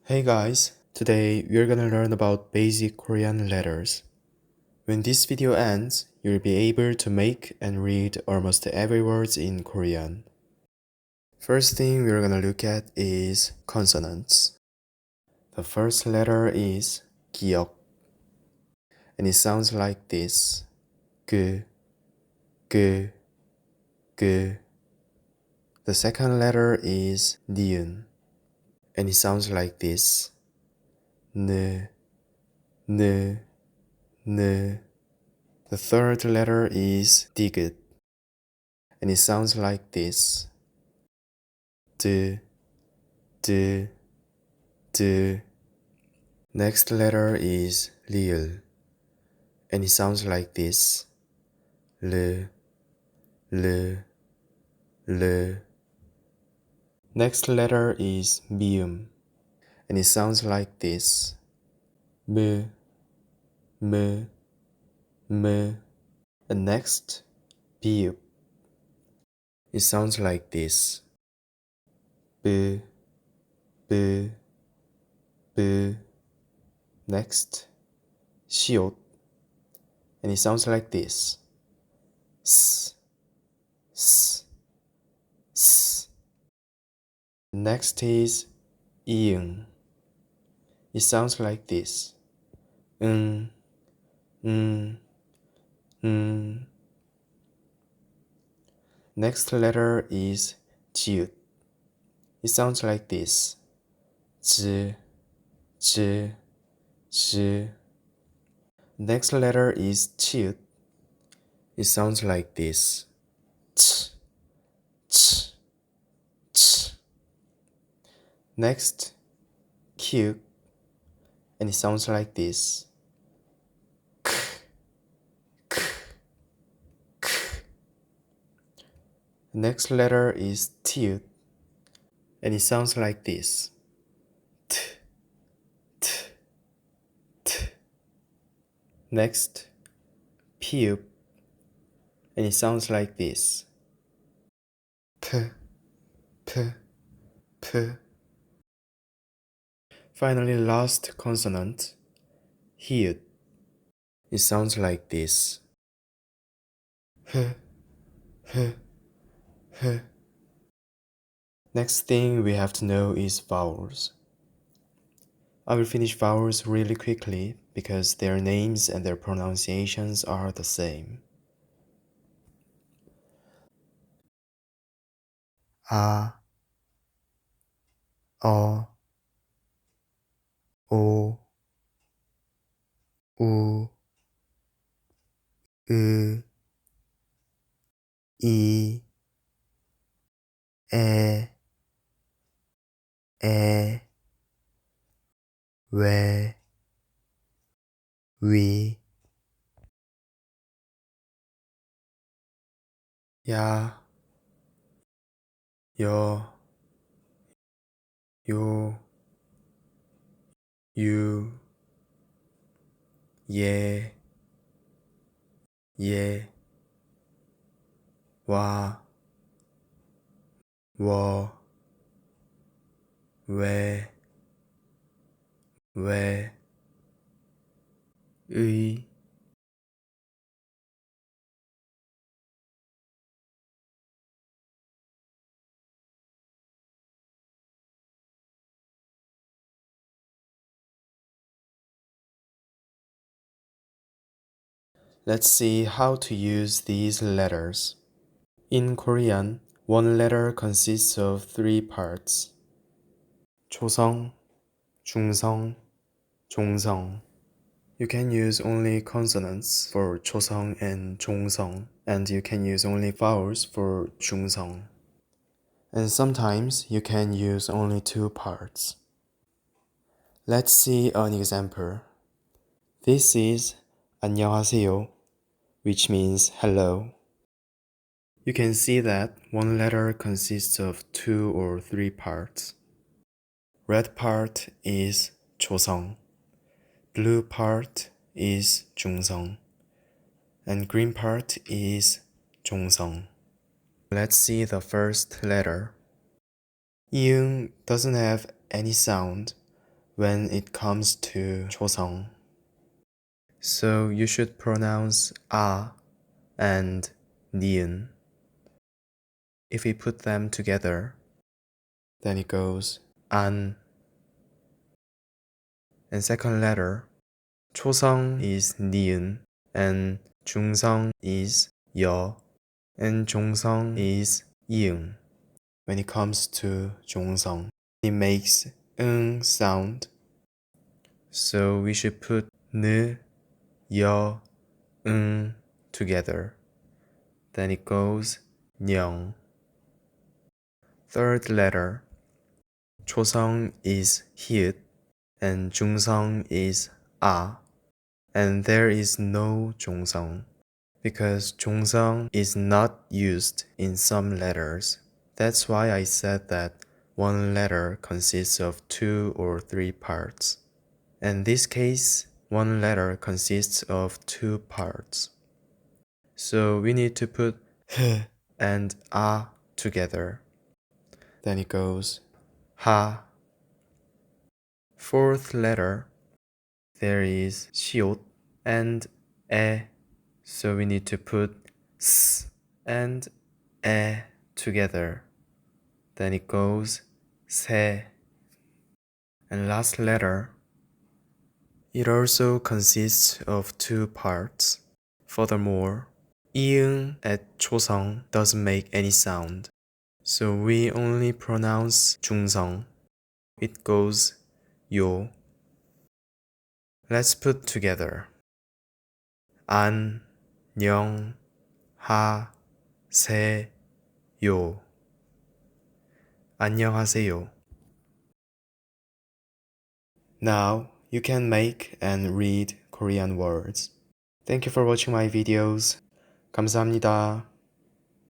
Hey guys, today we're gonna learn about basic Korean letters. When this video ends, you'll be able to make and read almost every word in Korean. First thing we're gonna look at is consonants. The first letter is giyeok, and it sounds like this: g, g, g. The second letter is nieun, and it sounds like this: n, n, n. The third letter is diguet, and it sounds like this: d, d, d. Next letter is rieul, and it sounds like this: l, l, l. Next letter is mieum, and it sounds like this: m, m, m. And next, pieup. It sounds like this: b, b, b. Next, siot, and it sounds like this: s, s, s. Next is ieung. It sounds like this: ng, ng, ng. Next letter is chieut. It sounds like this: zi, zi, zi. Next letter is chieut. It sounds like this: ch, ch, ch. Next, kieuk, and it sounds like this: k, k, k. Next letter is tieut, and it sounds like this: t, t, t. Next, pieup, and it sounds like this: p, p, p. Finally, last consonant, hieut. It sounds like this: h, h, h. Next thing we have to know is vowels. I will finish vowels really quickly because their names and their pronunciations are the same. A, O, O, U, 으, 이, 에, 왜, 위, 야, 여, 요, 유, 예, 와, 워, 왜, 의. Let's see how to use these letters. In Korean, one letter consists of 3 parts: Choseong, Jungseong, Jongseong. You can use only consonants for Choseong and Jongseong, and you can use only vowels for Jungseong. And sometimes you can use only 2 parts. Let's see an example. This is ㅍ안녕하세요, which means hello. You can see that one letter consists of 2 or 3 parts. Red part is Choseong, blue part is Jongseong, and green part is Jongseong. Let's see the first letter. Ieung doesn't have any sound, when it comes to Choseong. So you should pronounce a and nieun. If we put them together, then it goes an. And second letter, Choseong is nieun, and Jungseong is 여, and Jongseong is ieung. When it comes to Jongseong, it makes sound. So we should put 느, 여, together. Then it goes 녍. Third letter, Choseong is hieut, and Jungseong is a, and there is no Jongseong because Jongseong is not used in some letters. That's why I said that one letter consists of 2 or 3 parts. In this case, one letter consists of 2 parts. So we need to put h and a together. Then it goes ha. Fourth letter, there is siot and ㅍ. So we need to put s and ㅍ together. Then it goes ㅍ. And last letter, it also consists of 2 parts. Furthermore, ieung at Choseong doesn't make any sound. So we only pronounce Jungseong. It goes 요. Let's put together 안녕하세요. 안녕하세요. Now you can make and read Korean words. Thank you for watching my videos. 감사합니다.